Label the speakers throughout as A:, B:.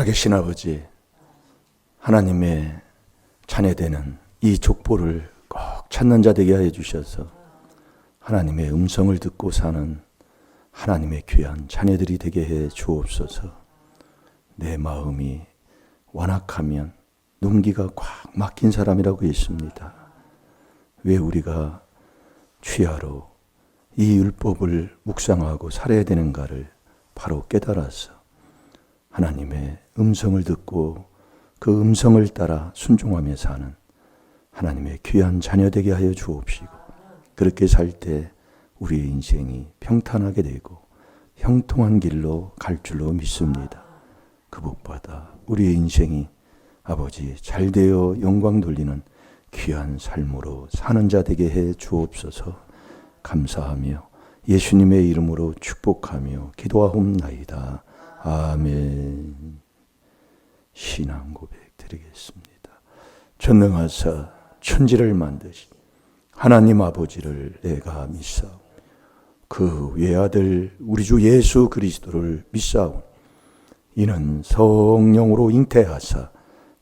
A: 살아계신 아버지, 하나님의 자녀되는 이 족보를 꼭 찾는 자 되게 하여 주셔서 하나님의 음성을 듣고 사는 하나님의 귀한 자녀들이 되게 해 주옵소서. 내 마음이 완악하면 눈기가 꽉 막힌 사람이라고 했습니다. 왜 우리가 취하로 이 율법을 묵상하고 살아야 되는가를 바로 깨달아서 하나님의 음성을 듣고 그 음성을 따라 순종하며 사는 하나님의 귀한 자녀 되게 하여 주옵시고, 그렇게 살 때 우리의 인생이 평탄하게 되고 형통한 길로 갈 줄로 믿습니다. 그 복받아 우리의 인생이 아버지 잘되어 영광 돌리는 귀한 삶으로 사는 자 되게 해 주옵소서. 감사하며 예수님의 이름으로 축복하며 기도하옵나이다. 아멘. 신앙 고백 드리겠습니다. 전능하사 천지를 만드신 하나님 아버지를 내가 믿사오니 그 외아들 우리 주 예수 그리스도를 믿사오니 이는 성령으로 잉태하사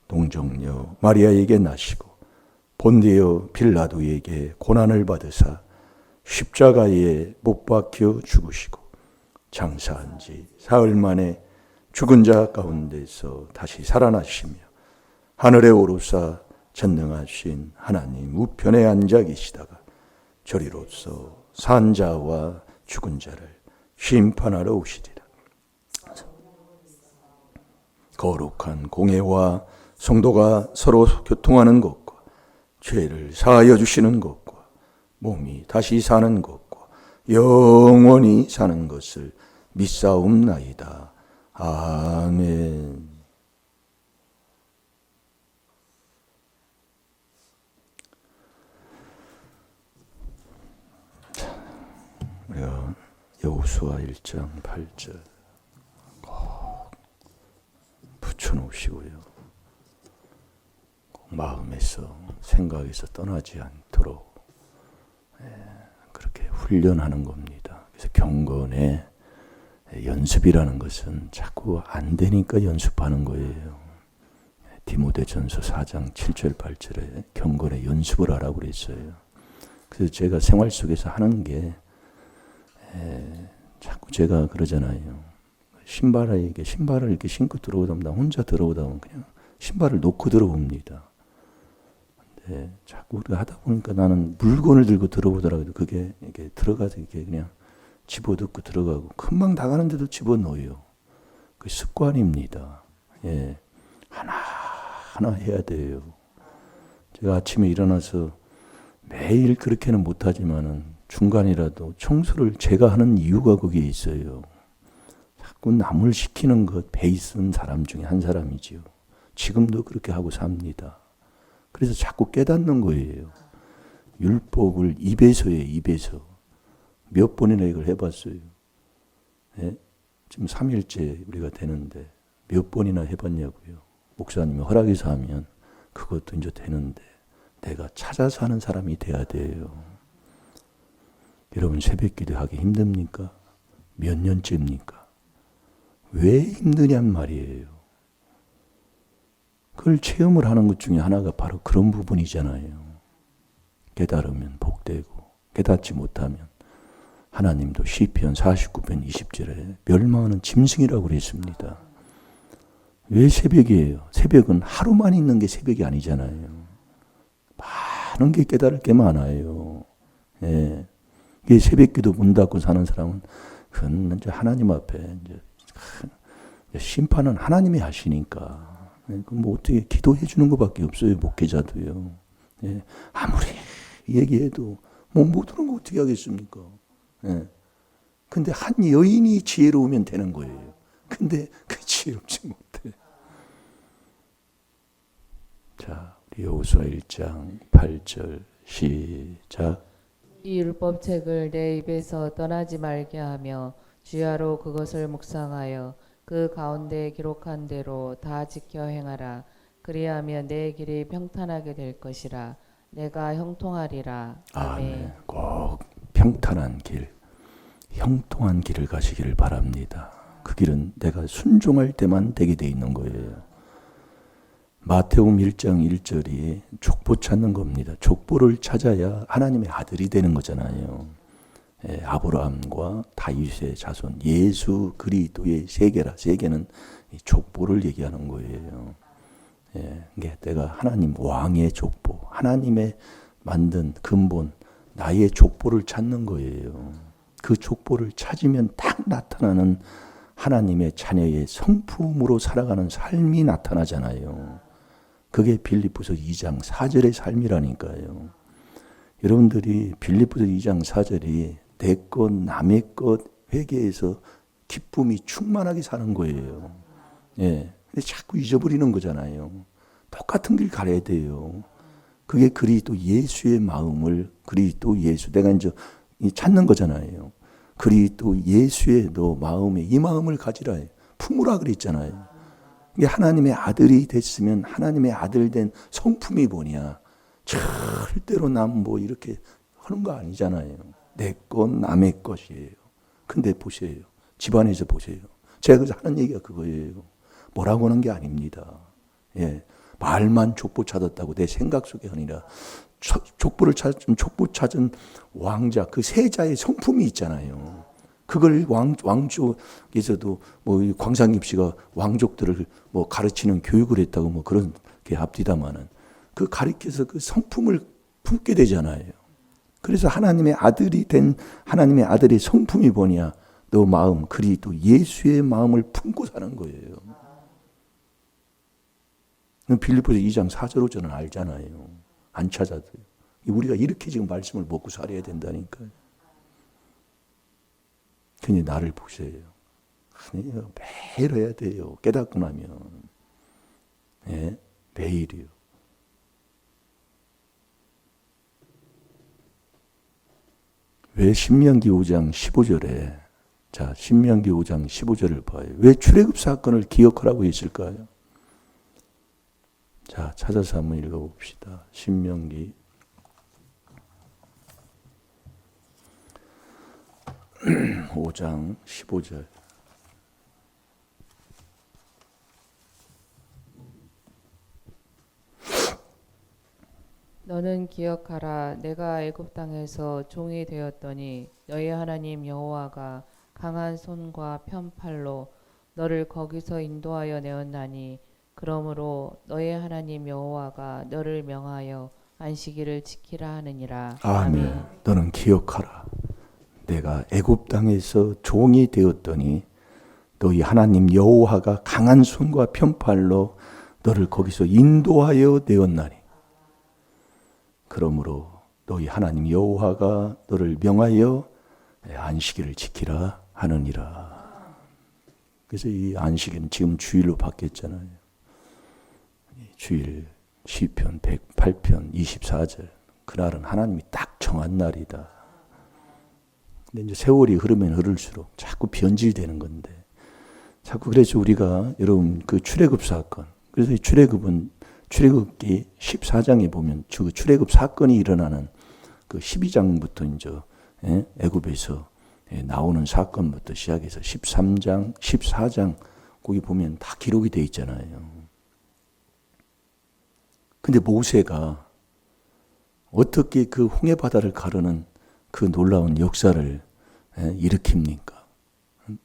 A: 동정녀 마리아에게 나시고 본디오 빌라도에게 고난을 받으사 십자가에 못 박혀 죽으시고 장사한 지 사흘 만에 죽은 자 가운데서 다시 살아나시며 하늘에 오르사 전능하신 하나님 우편에 앉아 계시다가 저리로서 산 자와 죽은 자를 심판하러 오시리라. 거룩한 공회와 성도가 서로 교통하는 것과 죄를 사하여 주시는 것과 몸이 다시 사는 것과 영원히 사는 것을 믿사옵나이다. 아멘. 우리가 여호수아 1장 8절 꼭 붙여놓으시고요. 꼭 마음에서 생각에서 떠나지 않도록 그렇게 훈련하는 겁니다. 그래서 경건의 연습이라는 것은 자꾸 안 되니까 연습하는 거예요. 디모데전서 4장 7절 8절에 경건의 연습을 하라고 그랬어요. 그래서 제가 생활 속에서 하는 게 자꾸 제가 그러잖아요. 신발을 이렇게 신고 들어오다 보면 혼자 들어오다 보면 그냥 신발을 놓고 들어옵니다. 근데 자꾸 우리가 하다 보니까 나는 물건을 들고 들어오더라도 그게 이렇게 들어가서 이렇게 그냥 집어넣고 들어가고 금방 나가는데도 집어넣어요. 그 습관입니다. 하나 해야 돼요. 제가 아침에 일어나서 매일 그렇게는 못하지만은 중간이라도 청소를 제가 하는 이유가 거기에 있어요. 자꾸 남을 시키는 것 베이스는 사람 중에 한 사람이지요. 지금도 그렇게 하고 삽니다. 그래서 자꾸 깨닫는 거예요. 율법을 입에서 몇 번이나 이걸 해봤어요. 지금 3일째 우리가 되는데 몇 번이나 해봤냐고요. 목사님이 허락해서 하면 그것도 이제 되는데 내가 찾아서 하는 사람이 돼야 돼요. 여러분 새벽 기도하기 힘듭니까? 몇 년째입니까? 왜 힘드냔 말이에요. 그걸 체험을 하는 것 중에 하나가 바로 그런 부분이잖아요. 깨달으면 복되고 깨닫지 못하면 하나님도 시편 49편 20절에 멸망하는 짐승이라고 그랬습니다. 왜 새벽이에요? 새벽은 하루만 있는 게 새벽이 아니잖아요. 많은 게 깨달을 게 많아요. 이게 새벽 기도 문 닫고 사는 사람은 그건 이제 하나님 앞에 이제 심판은 하나님이 하시니까 뭐 어떻게 기도해 주는 것밖에 없어요. 목회자도요. 아무리 얘기해도 뭐 못 오는 거 어떻게 하겠습니까? 근데 한 여인이 지혜로우면 되는 거예요. 근데 그 지혜롭지 못해. 자, 우리 여호수아 1장 8절 시작.
B: 이 율법책을 내 입에서 떠나지 말게 하며 주야로 그것을 묵상하여 그 가운데 기록한 대로 다 지켜 행하라. 그리하면 내 길이 평탄하게 될 것이라. 내가 형통하리라. 아멘.
A: 꼭 평탄한 길, 형통한 길을 가시기를 바랍니다. 그 길은 내가 순종할 때만 되게 돼 있는 거예요. 마태복음 1장 1절이 족보 찾는 겁니다. 족보를 찾아야 하나님의 아들이 되는 거잖아요. 예, 아브라함과 다윗의 자손, 예수 그리스도의 세계라. 세계는 이 족보를 얘기하는 거예요. 예, 이게 내가 하나님 왕의 족보, 하나님의 만든 근본, 나의 족보를 찾는 거예요. 그 족보를 찾으면 딱 나타나는 하나님의 자녀의 성품으로 살아가는 삶이 나타나잖아요. 그게 빌립보서 2장 4절의 삶이라니까요. 여러분들이 빌립보서 2장 4절이 내 것, 남의 것 회개해서 기쁨이 충만하게 사는 거예요. 예. 근데 자꾸 잊어버리는 거잖아요. 똑같은 길 가야 돼요. 그게 그리스도 예수의 마음을, 그리스도 예수, 내가 이제 찾는 거잖아요. 그리스도 예수의 너 마음에 이 마음을 가지라 해요. 품으라 그랬잖아요. 이게 하나님의 아들이 됐으면 하나님의 아들 된 성품이 뭐냐. 절대로 남 뭐 이렇게 하는 거 아니잖아요. 내 것, 남의 것이에요. 근데 보세요. 집안에서 보세요. 제가 그래서 하는 얘기가 그거예요. 뭐라고 하는 게 아닙니다. 예. 말만 족보 찾았다고 내 생각 속에 아니라 족보 찾은 왕자, 그 세자의 성품이 있잖아요. 그걸 왕족에서도 뭐 광상립 씨가 왕족들을 뭐 가르치는 교육을 했다고 뭐 그런 게 앞뒤다마는 그 가르쳐서 그 성품을 품게 되잖아요. 그래서 하나님의 아들이 된 하나님의 아들의 성품이 뭐냐? 너 마음, 그리스도 예수의 마음을 품고 사는 거예요. 빌립보서 2장 4절 5절은 알잖아요. 안 찾아도. 우리가 이렇게 지금 말씀을 먹고 살아야 된다니까요. 그냥 나를 보세요. 매일 해야 돼요. 깨닫고 나면. 예? 매일이요. 왜 신명기 5장 15절에 자, 신명기 5장 15절을 봐요. 왜 출애굽 사건을 기억하라고 했을까요? 자, 찾아서 한번 읽어봅시다. 신명기 5장 15절.
B: 너는 기억하라. 내가 애굽 땅에서 종이 되었더니 너희 하나님 여호와가 강한 손과 편팔로 너를 거기서 인도하여 내었나니 그러므로 너희 하나님 여호와가 너를 명하여 안식일을 지키라 하느니라.
A: 아멘. 너는 기억하라. 내가 애굽 땅에서 종이 되었더니 너희 하나님 여호와가 강한 손과 편팔로 너를 거기서 인도하여 내었나니 그러므로 너희 하나님 여호와가 너를 명하여 안식일을 지키라 하느니라. 그래서 이 안식일은 지금 주일로 바뀌었잖아요. 주일 시편 108편 24절. 그날은 하나님이 딱 정한 날이다. 근데 이제 세월이 흐르면 흐를수록 자꾸 변질되는 건데 자꾸 그래서 우리가 여러분 그 출애굽 사건 그래서 이 출애굽은 출애굽기 14장에 보면 그 출애굽 사건이 일어나는 그 12장부터 이제 애굽에서 나오는 사건부터 시작해서 13장, 14장 거기 보면 다 기록이 돼 있잖아요. 근데 모세가 어떻게 그 홍해 바다를 가르는 그 놀라운 역사를 일으킵니까?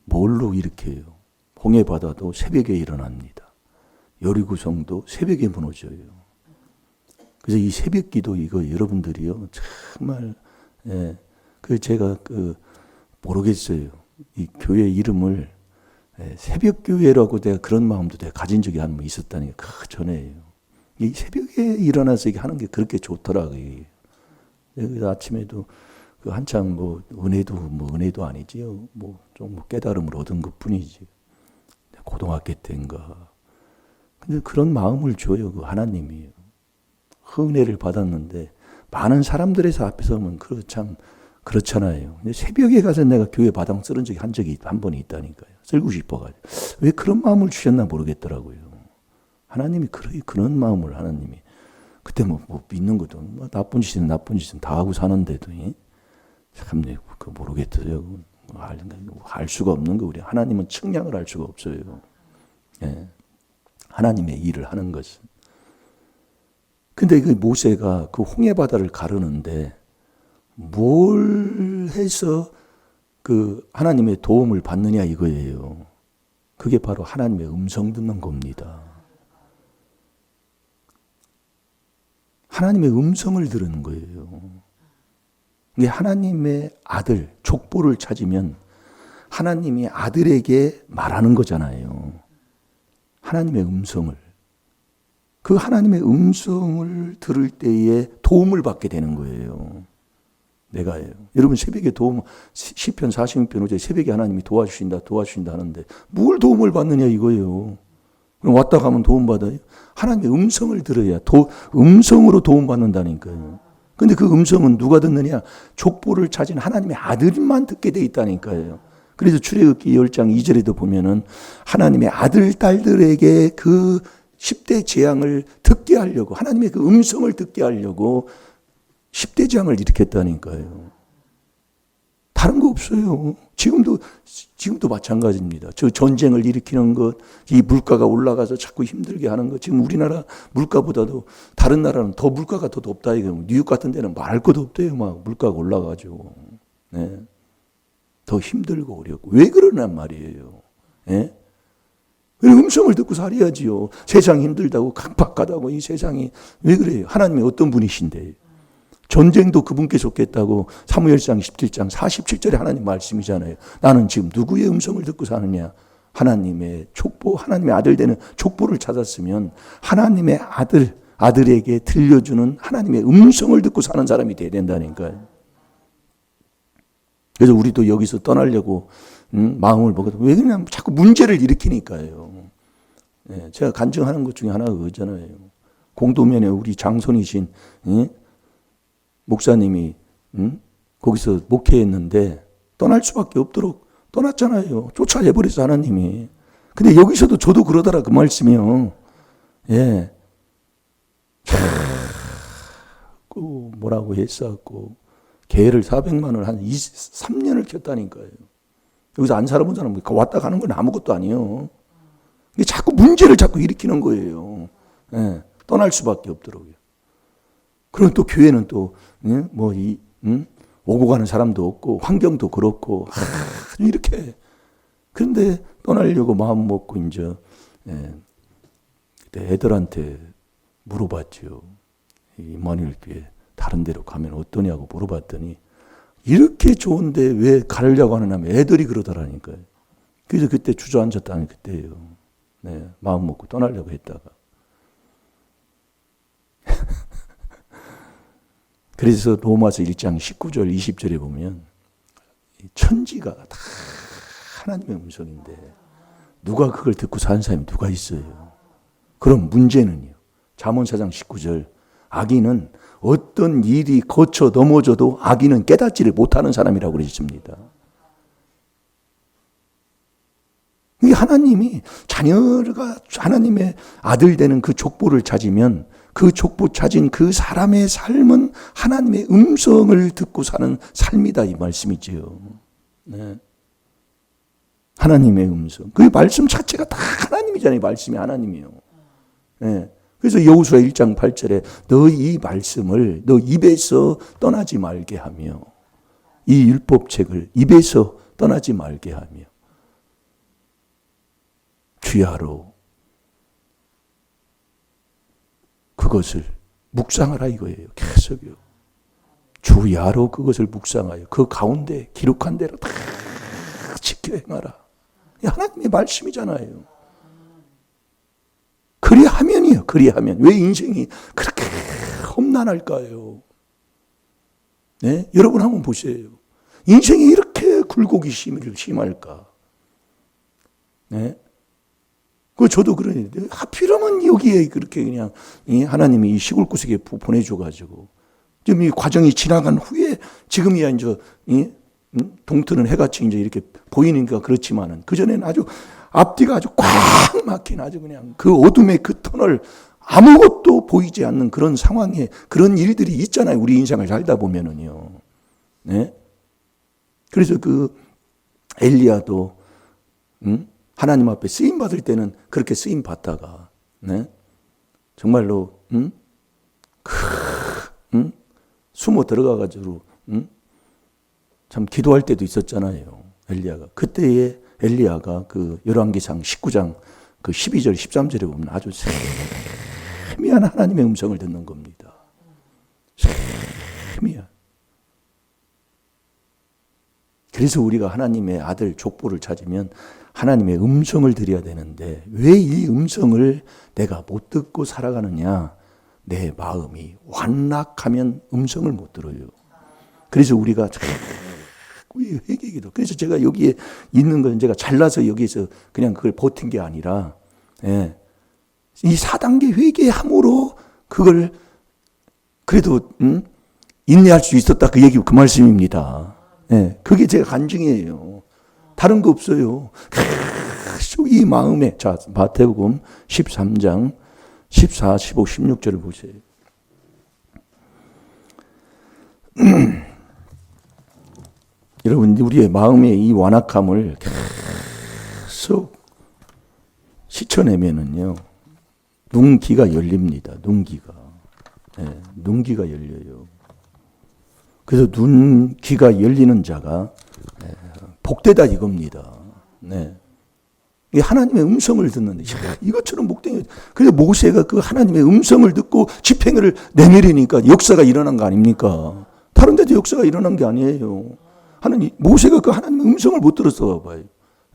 A: 뭘로 일으켜요? 홍해 바다도 새벽에 일어납니다. 여리고성도 새벽에 무너져요. 그래서 이 새벽기도 이거 여러분들이요 정말 그 제가 그 모르겠어요. 이 교회 이름을 새벽교회라고 내가 그런 마음도 내가 가진 적이 한 번 있었다니까 그 전에요. 이 새벽에 일어나서 이게 하는 게 그렇게 좋더라고요. 그래서 아침에도 그 한창 뭐 은혜도 아니지요. 뭐 좀 깨달음을 얻은 것뿐이지. 고등학교 때인가. 근데 그런 마음을 줘요. 그 하나님이. 은혜를 받았는데 많은 사람들에서 앞에 서면 참 그렇잖아요. 근데 새벽에 가서 내가 교회 바닥 쓸은 적이 한 번이 있다니까요. 쓸고 싶어가지고. 왜 그런 마음을 주셨나 모르겠더라고요. 하나님이 그런 마음을 하나님이. 그때 뭐 믿는 것도 나쁜 짓은 다 하고 사는데도 참 모르겠어요. 알 수가 없는 거. 우리 하나님은 측량을 할 수가 없어요. 예. 하나님의 일을 하는 것은. 근데 그 모세가 그 홍해 바다를 가르는데 뭘 해서 그 하나님의 도움을 받느냐 이거예요. 그게 바로 하나님의 음성 듣는 겁니다. 하나님의 음성을 들은 거예요. 이게 하나님의 아들, 족보를 찾으면 하나님이 아들에게 말하는 거잖아요. 하나님의 음성을. 그 하나님의 음성을 들을 때에 도움을 받게 되는 거예요. 내가요. 여러분 새벽에 도움, 시편 46편 5절 새벽에 하나님이 도와주신다 하는데 뭘 도움을 받느냐 이거예요. 그럼 왔다 가면 도움 받아요? 하나님의 음성을 들어야 음성으로 도움 받는다니까요. 근데 그 음성은 누가 듣느냐? 족보를 찾은 하나님의 아들만 듣게 돼 있다니까요. 그래서 출애굽기 10장 2절에도 보면은 하나님의 아들, 딸들에게 그 10대 재앙을 듣게 하려고, 하나님의 그 음성을 듣게 하려고 10대 재앙을 일으켰다니까요. 다른 거 없어요. 지금도 마찬가지입니다. 저 전쟁을 일으키는 것, 이 물가가 올라가서 자꾸 힘들게 하는 것, 지금 우리나라 물가보다도 다른 나라는 더 물가가 더 높다 이거. 뉴욕 같은 데는 말할 것도 없대요. 막 물가가 올라가지고. 네. 더 힘들고 어렵고. 왜 그러란 말이에요. 네? 음성을 듣고 살아야지요. 세상이 힘들다고 각박하다고 이 세상이 왜 그래요? 하나님이 어떤 분이신데. 전쟁도 그분께 속겠다고 사무엘상 17장 47절에 하나님 말씀이잖아요. 나는 지금 누구의 음성을 듣고 사느냐? 하나님의 족보, 하나님의 아들 되는 족보를 찾았으면 하나님의 아들에게 들려주는 하나님의 음성을 듣고 사는 사람이 돼야 된다니까요. 그래서 우리도 여기서 떠나려고 마음을 먹어도 왜 그냥 자꾸 문제를 일으키니까요. 예, 제가 간증하는 것 중에 하나가 그거잖아요. 공도면에 우리 장손이신 목사님이 거기서 목회했는데 떠날 수밖에 없도록 떠났잖아요. 쫓아내버렸어 하나님이. 근데 여기서도 저도 그러더라 그 말씀이요. 예, 자꾸 뭐라고 했었고 개를 400만 원을 한 3년을 켰다니까요. 여기서 안 살아본 사람은 왔다 가는 건 아무것도 아니에요. 자꾸 문제를 자꾸 일으키는 거예요. 예, 떠날 수밖에 없도록요. 그럼 또 교회는 또 오고 가는 사람도 없고 환경도 그렇고 이렇게. 그런데 떠나려고 마음 먹고 이제 그때 애들한테 물어봤죠. 이만일 교회 다른 데로 가면 어떠냐고 물어봤더니 이렇게 좋은데 왜 가려고 하느냐면 애들이 그러더라니까요. 그래서 그때 주저앉았다는 그때예요. 네, 마음 먹고 떠나려고 했다가. 그래서 로마서 1장 19절 20절에 보면 천지가 다 하나님의 음성인데 누가 그걸 듣고 사는 사람이 누가 있어요. 그럼 문제는요. 잠언 4장 19절 악인은 어떤 일이 거쳐 넘어져도 악인은 깨닫지를 못하는 사람이라고 그랬습니다. 이 하나님이 자녀가 하나님의 아들 되는 그 족보를 찾으면 그 족보 찾은 그 사람의 삶은 하나님의 음성을 듣고 사는 삶이다 이 말씀이지요. 네. 하나님의 음성. 그 말씀 자체가 다 하나님이잖아요. 말씀이 하나님이요. 네. 그래서 여호수아 1장 8절에 너 이 말씀을 너 입에서 떠나지 말게 하며 이 율법책을 입에서 떠나지 말게 하며 주야로 그것을 묵상하라 이거예요. 계속요. 주야로 그것을 묵상하여 그 가운데 기록한 대로 다 지켜 행하라. 하나님의 말씀이잖아요. 그리하면이요. 그리하면. 왜 인생이 그렇게 험난할까요? 네? 여러분 한번 보세요. 인생이 이렇게 굴곡이 심할까? 네? 저도 그러는데 하필이면 여기에 그렇게 그냥 하나님이 이 시골 구석에 보내줘가지고 지금 이 과정이 지나간 후에 지금이야 이제 동트는 해같이 이제 이렇게 보이니까 그렇지만은 그 전에는 아주 앞뒤가 아주 꽉 막힌 아주 그냥 그 어둠의 그 터널 아무것도 보이지 않는 그런 상황에 그런 일들이 있잖아요. 우리 인생을 살다 보면은요. 네? 그래서 그 엘리야도 하나님 앞에 쓰임 받을 때는 그렇게 쓰임 받다가 네? 정말로 숨어 들어가가지고 참 기도할 때도 있었잖아요. 엘리야가 그때에 엘리야가 그 열왕기상 19장 그 12절 13절에 보면 아주 세미한 하나님의 음성을 듣는 겁니다. 세미한. 그래서 우리가 하나님의 아들 족보를 찾으면 하나님의 음성을 드려야 되는데 왜 이 음성을 내가 못 듣고 살아가느냐? 내 마음이 완락하면 음성을 못 들어요. 그래서 우리가 회개기도. 그래서 제가 여기에 있는 건 제가 잘나서 여기서 그냥 그걸 버틴 게 아니라 예, 이 4단계 회개함으로 그걸 그래도 인내할 수 있었다 그 얘기 그 말씀입니다. 예, 그게 제가 간증이에요. 다른 거 없어요. 이 마음에 자 마태복음 13장 14, 15, 16절을 보세요. 여러분 우리의 마음의 이 완악함을 계속 씻어내면은요 눈기가 열립니다. 눈기가. 네, 눈기가 열려요. 그래서 눈기가 열리는 자가 복되다 이겁니다. 네. 하나님의 음성을 듣는데 이것처럼 목동이 그래서 모세가 그 하나님의 음성을 듣고 집행을 내밀으니까 역사가 일어난 거 아닙니까? 다른 데도 역사가 일어난 게 아니에요. 하나님 모세가 그 하나님의 음성을 못 들었어 봐요.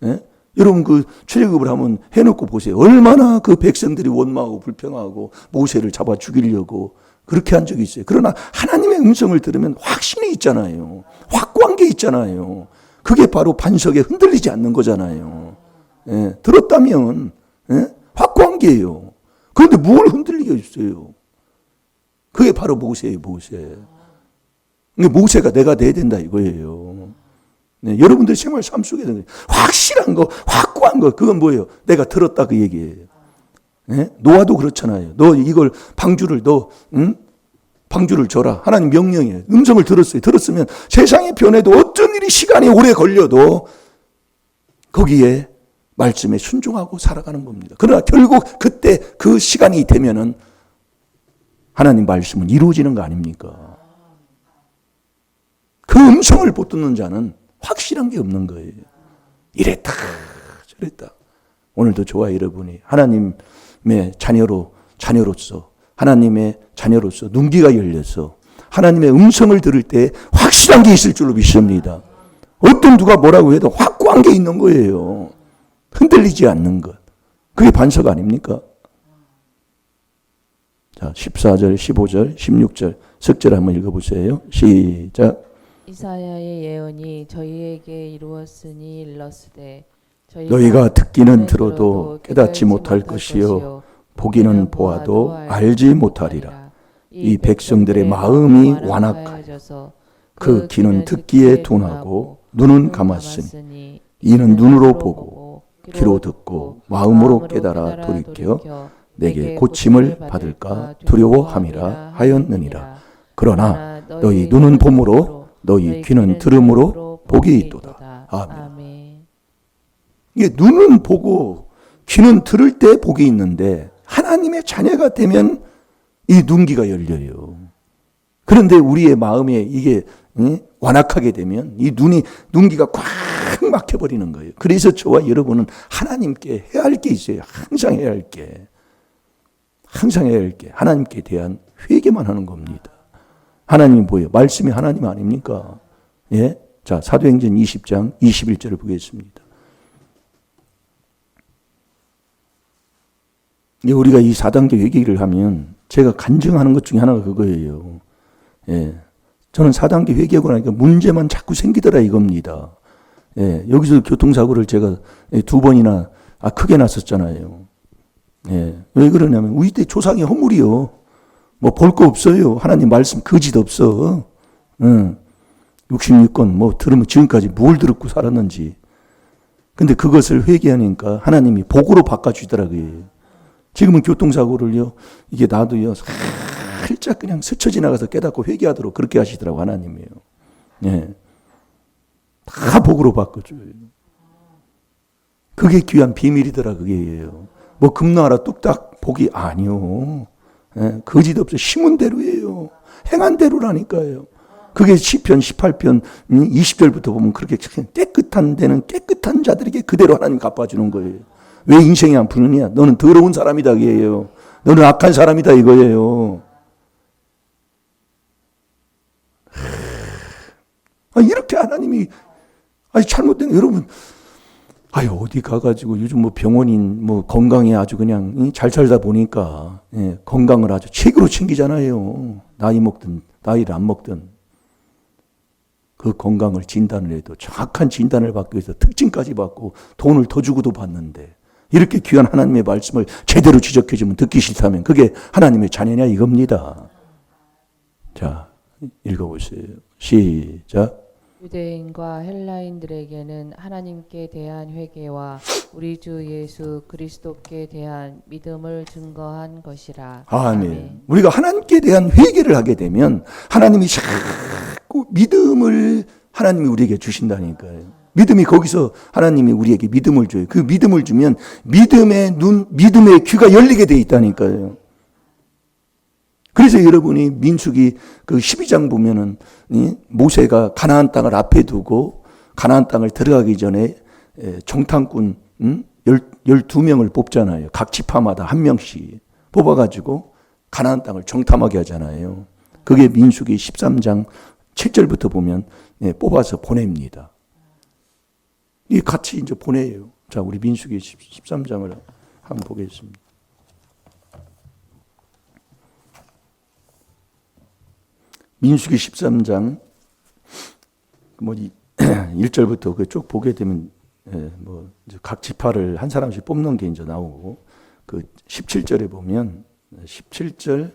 A: 예? 여러분 그 출애굽을 한번 해놓고 보세요. 얼마나 그 백성들이 원망하고 불평하고 모세를 잡아 죽이려고 그렇게 한 적이 있어요. 그러나 하나님의 음성을 들으면 확신이 있잖아요. 확고한 게 있잖아요. 그게 바로 반석에 흔들리지 않는 거잖아요. 예, 들었다면 예? 확고한 게예요. 그런데 뭘 흔들리게 있어요. 그게 바로 모세예요. 모세. 모세가 내가 돼야 된다 이거예요. 네, 여러분들 생활 삶 속에 확실한 거, 확고한 거 그건 뭐예요? 내가 들었다 그 얘기예요. 예? 노아도 그렇잖아요. 너 이걸 방주를 방주를 줘라. 하나님 명령이에요. 음성을 들었어요. 들었으면 세상의 변해도 어떤 일이 시간이 오래 걸려도 거기에 말씀에 순종하고 살아가는 겁니다. 그러나 결국 그때 그 시간이 되면은 하나님 말씀은 이루어지는 거 아닙니까? 그 음성을 못 듣는 자는 확실한 게 없는 거예요. 이랬다 저랬다. 오늘도 저와 여러분이 하나님의 자녀로서 하나님의 자녀로서 눈기가 열려서 하나님의 음성을 들을 때 확실한 게 있을 줄로 믿습니다. 어떤 누가 뭐라고 해도 확고한 게 있는 거예요. 흔들리지 않는 것. 그게 반석 아닙니까? 자, 14절, 15절, 16절 석절 한번 읽어보세요. 시작.
B: 이사야의 예언이 저희에게 이루었으니 일렀으되
A: 너희가 듣기는 들어도 깨닫지 못할 것이요 보기는 보아도 알지 못하리라. 이 백성들의 마음이 완악하여 그 귀는 듣기에 둔하고 눈은 감았으니 이는 눈으로 보고 귀로 듣고 마음으로 깨달아 돌이켜 내게 고침을 받을까 두려워함이라 하였느니라. 그러나 너희 눈은 봄으로 너희 귀는 들음으로 복이 있도다. 아멘. 이게 눈은 보고 귀는 들을 때 복이 있는데 하나님의 자녀가 되면 이 눈기가 열려요. 그런데 우리의 마음에 이게 완악하게 되면 이 눈기가 꽉 막혀버리는 거예요. 그래서 저와 여러분은 하나님께 해야 할 게 있어요. 항상 해야 할 게. 항상 해야 할 게 하나님께 대한 회개만 하는 겁니다. 하나님이 뭐예요? 말씀이 하나님 아닙니까? 예? 자, 사도행전 20장 21절을 보겠습니다. 우리가 이 4단계 회개를 하면 제가 간증하는 것 중에 하나가 그거예요. 예. 저는 4단계 회개하고 나니까 문제만 자꾸 생기더라 이겁니다. 예. 여기서 교통사고를 제가 2번이나 크게 났었잖아요. 예. 왜 그러냐면 우리 때 조상의 허물이요. 뭐 볼 거 없어요. 하나님 말씀 거짓 없어. 66건 뭐 들으면 지금까지 뭘 들었고 살았는지. 근데 그것을 회개하니까 하나님이 복으로 바꿔주더라고요. 지금은 교통사고를요, 이게 나도요, 살짝 그냥 스쳐 지나가서 깨닫고 회개하도록 그렇게 하시더라고, 하나님이요. 예. 다 복으로 바꿔줘요. 그게 귀한 비밀이더라 그게예요. 뭐 금나라 뚝딱 복이 아니요. 예, 거짓 없어 심은 대로예요. 행한 대로라니까요. 그게 시편 18편 20절부터 보면 그렇게 깨끗한 데는 깨끗한 자들에게 그대로 하나님 갚아주는 거예요. 왜 인생이 안 푸느냐? 너는 더러운 사람이다 이거예요. 너는 악한 사람이다 이거예요. 이렇게 하나님이 잘못된 여러분 어디 가가지고 요즘 뭐 병원인 뭐 건강에 아주 그냥 잘 살다 보니까 건강을 아주 최고로 챙기잖아요. 나이 먹든 나이를 안 먹든 그 건강을 진단을 해도 정확한 진단을 받기 위해서 특징까지 받고 돈을 더 주고도 받는데 이렇게 귀한 하나님의 말씀을 제대로 지적해주면 듣기 싫다면 그게 하나님의 자녀냐 이겁니다. 자, 읽어보세요. 시작.
B: 유대인과 헬라인들에게는 하나님께 대한 회개와 우리 주 예수 그리스도께 대한 믿음을 증거한 것이라.
A: 아멘. 우리가 하나님께 대한 회개를 하게 되면 하나님이 자꾸 믿음을 하나님이 우리에게 주신다니까요. 믿음이 거기서 하나님이 우리에게 믿음을 줘요. 그 믿음을 주면 믿음의 눈, 믿음의 귀가 열리게 돼 있다니까요. 그래서 여러분이 민수기 그 12장 보면은 모세가 가나안 땅을 앞에 두고 가나안 땅을 들어가기 전에 정탐꾼 12명을 뽑잖아요. 각 지파마다 한 명씩 뽑아가지고 가나안 땅을 정탐하게 하잖아요. 그게 민수기 13장 7절부터 보면 뽑아서 보냅니다. 이 같이 이제 보내요. 자, 우리 민수기 13장을 한번 보겠습니다. 민수기 13장 뭐 1절부터 그 쭉 보게 되면 뭐 각 지파를 한 사람씩 뽑는 게 이제 나오고 그 17절에 보면 17절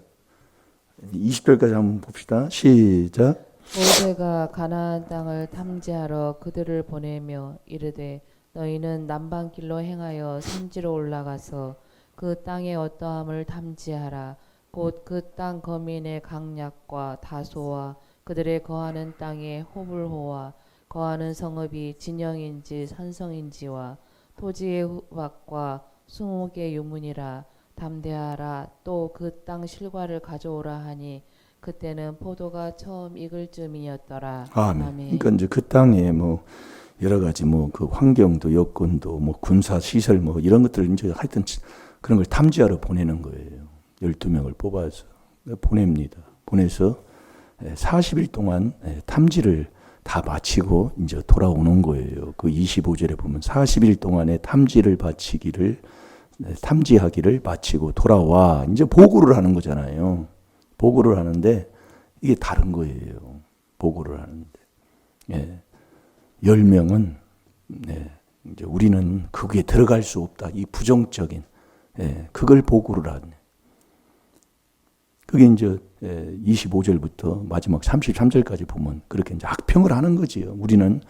A: 20절까지 한번 봅시다. 시작.
B: 모세가 가나안 땅을 탐지하러 그들을 보내며 이르되 너희는 남방길로 행하여 산지로 올라가서 그 땅의 어떠함을 탐지하라. 곧 그 땅 거민의 강약과 다소와 그들의 거하는 땅의 호불호와 거하는 성읍이 진영인지 산성인지와 토지의 후박과 수목의 유문이라. 담대하라. 또 그 땅 실과를 가져오라 하니 그때는 포도가 처음 익을 쯤이었더라.
A: 아멘. 그러니까 이제 그 땅에 뭐 여러 가지 뭐 그 환경도 여건도 뭐 군사 시설 뭐 이런 것들을 이제 하여튼 그런 걸 탐지하러 보내는 거예요. 12명을 뽑아서 보냅니다. 보내서 40일 동안 탐지를 다 마치고 이제 돌아오는 거예요. 그 25절에 보면 40일 동안의 탐지를 탐지하기를 마치고 돌아와. 이제 보고를 하는 거잖아요. 보고를 하는데 이게 다른 거예요. 보고를 하는데 10명은 이제 우리는 거기에 들어갈 수 없다. 이 부정적인 그걸 보고를 하네. 그게 이제 25절부터 마지막 33절까지 보면 그렇게 이제 악평을 하는 거지요. 우리는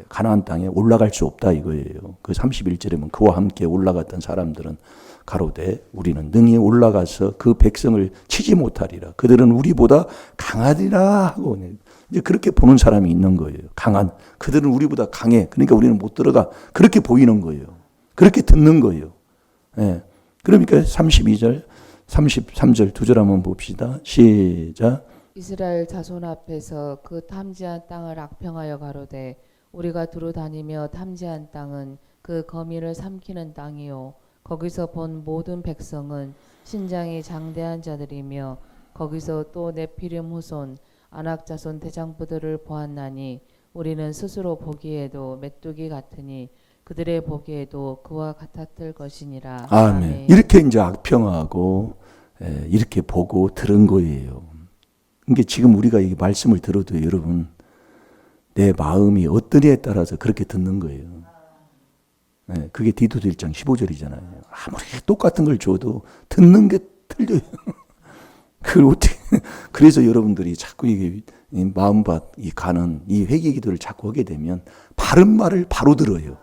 A: 가나안 땅에 올라갈 수 없다 이거예요. 그 31절에 보면 그와 함께 올라갔던 사람들은 가로되 우리는 능히 올라가서 그 백성을 치지 못하리라. 그들은 우리보다 강하리라 하고 이제 그렇게 보는 사람이 있는 거예요. 강한 그들은 우리보다 강해. 그러니까 우리는 못 들어가. 그렇게 보이는 거예요. 그렇게 듣는 거예요. 그러니까 32절 33절 두 절 한번 봅시다. 시작.
B: 이스라엘 자손 앞에서 그 탐지한 땅을 악평하여 가로되 우리가 두루 다니며 탐지한 땅은 그 거민을 삼키는 땅이요 거기서 본 모든 백성은 신장이 장대한 자들이며 거기서 또 네피림 후손 아낙 자손 대장부들을 보았나니 우리는 스스로 보기에도 메뚜기 같으니 그들의 보기에도 그와 같았을 것이니라.
A: 아멘. 이렇게 이제 악평하고 이렇게 보고 들은 거예요. 그러니까 지금 우리가 이 말씀을 들어도 여러분 내 마음이 어떠냐에 따라서 그렇게 듣는 거예요. 그게 디도서 1장 15절이잖아요. 아무리 똑같은 걸 줘도 듣는 게 틀려요. 그걸 어떻게 그래서 여러분들이 자꾸 이게 마음밭 이 가는 이 회개 기도를 자꾸 하게 되면 바른 말을 바로 들어요.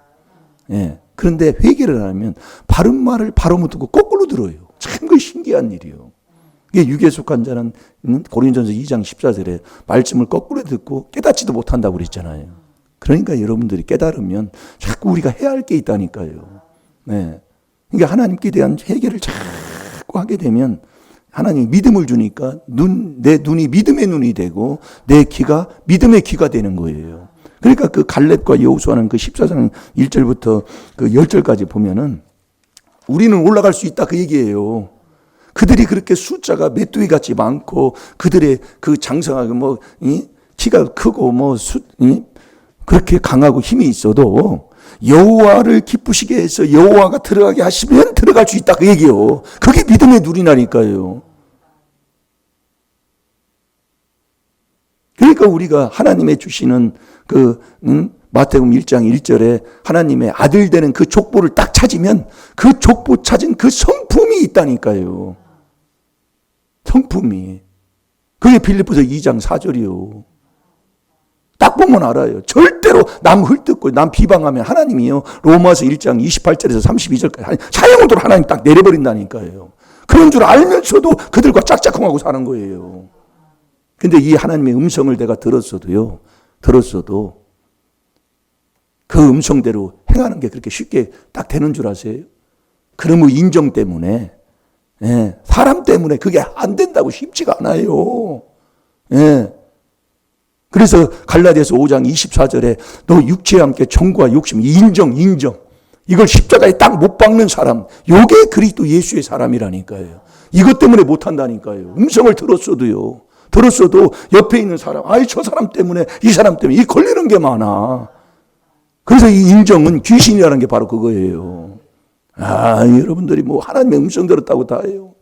A: 그런데 회개를 하면 바른 말을 바로 못 듣고 거꾸로 들어요. 참 그 신기한 일이에요. 이게 육에 속한 자는 고린도전서 2장 14절에 말씀을 거꾸로 듣고 깨닫지도 못한다고 그랬잖아요. 그러니까 여러분들이 깨달으면 자꾸 우리가 해야 할 게 있다니까요. 네. 그러니까 하나님께 대한 해결을 자꾸 하게 되면 하나님이 믿음을 주니까 내 눈이 믿음의 눈이 되고 내 귀가 믿음의 귀가 되는 거예요. 그러니까 그 갈렙과 여호수아는 그 14장 1절부터 그 10절까지 보면은 우리는 올라갈 수 있다 그 얘기예요. 그들이 그렇게 숫자가 메뚜기 같이 많고 그들의 그 장성하고 키가 크고 그렇게 강하고 힘이 있어도 여호와를 기쁘시게 해서 여호와가 들어가게 하시면 들어갈 수 있다 그 얘기예요. 그게 믿음의 누리나니까요. 그러니까 우리가 하나님의 주시는 마태복음 1장 1절에 하나님의 아들 되는 그 족보를 딱 찾으면 그 족보 찾은 그 성품이 있다니까요. 성품이. 그게 빌립보서 2장 4절이요. 딱 보면 알아요. 절대로 남 헐뜯고 남 비방하면 하나님이요. 로마서 1장 28절에서 32절까지 사형으로 하나님 딱 내려버린다니까요. 그런 줄 알면서도 그들과 짝짝꿍하고 사는 거예요. 근데 이 하나님의 음성을 내가 들었어도 그 음성대로 행하는 게 그렇게 쉽게 딱 되는 줄 아세요? 그놈의 인정 때문에, 사람 때문에 그게 안 된다고 쉽지가 않아요. 그래서 갈라디아서 5장 24절에 너 육체와 함께 정과 욕심, 인정. 이걸 십자가에 딱 못 박는 사람, 요게 그리스도 예수의 사람이라니까요. 이것 때문에 못 한다니까요. 음성을 들었어도 옆에 있는 사람, 저 사람 때문에, 이 사람 때문에, 이 걸리는 게 많아. 그래서 이 인정은 귀신이라는 게 바로 그거예요. 여러분들이 하나님의 음성 들었다고 다 해요.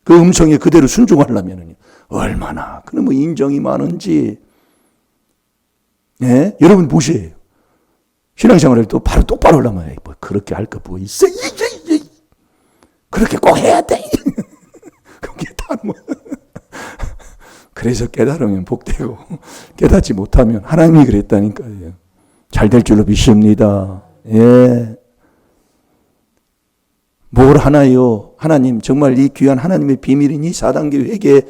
A: 그 음성에 그대로 순종하려면 얼마나 그놈의 인정이 많은지. 여러분 보세요. 신앙생활을 또 바로 똑바로 하려면 그렇게 할 거 뭐 있어? 그렇게 꼭 해야 돼. 그게 다 그래서 깨달으면 복되고 깨닫지 못하면 하나님이 그랬다니까요. 잘 될 줄로 믿습니다. 뭘 하나요? 하나님 정말 이 귀한 하나님의 비밀인 이 4단계 회개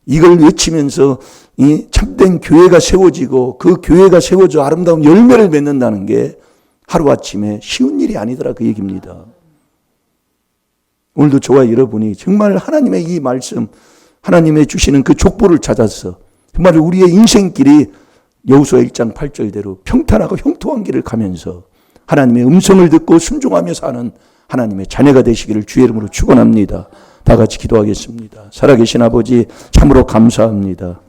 A: 이걸 외치면서 이 참된 교회가 세워지고 그 교회가 세워져 아름다운 열매를 맺는다는 게 하루아침에 쉬운 일이 아니더라 그 얘기입니다. 오늘도 저와 여러분이 정말 하나님의 이 말씀 하나님의 주시는 그 족보를 찾아서 정말 우리의 인생길이 여호수아 1장 8절대로 평탄하고 형통한 길을 가면서 하나님의 음성을 듣고 순종하며 사는 하나님의 자녀가 되시기를 주의 이름으로 축원합니다. 다 같이 기도하겠습니다. 살아계신 아버지 참으로 감사합니다.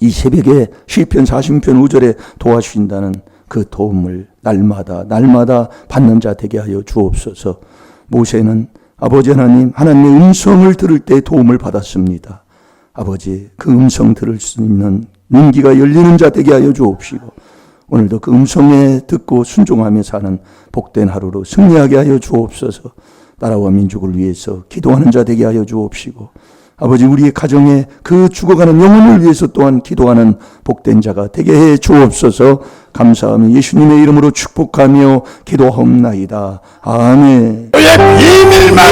A: 이 새벽에 시편 40편 5절에 도와주신다는 그 도움을 날마다 받는 자 되게 하여 주옵소서. 모세는 아버지 하나님의 음성을 들을 때 도움을 받았습니다. 아버지 그 음성 들을 수 있는 눈기가 열리는 자 되게 하여 주옵시고 오늘도 그 음성에 듣고 순종하며 사는 복된 하루로 승리하게 하여 주옵소서. 나라와 민족을 위해서 기도하는 자 되게 하여 주옵시고 아버지 우리의 가정에 그 죽어가는 영혼을 위해서 또한 기도하는 복된 자가 되게 해 주옵소서. 감사하며 예수님의 이름으로 축복하며 기도하옵나이다. 아멘.
C: 비밀만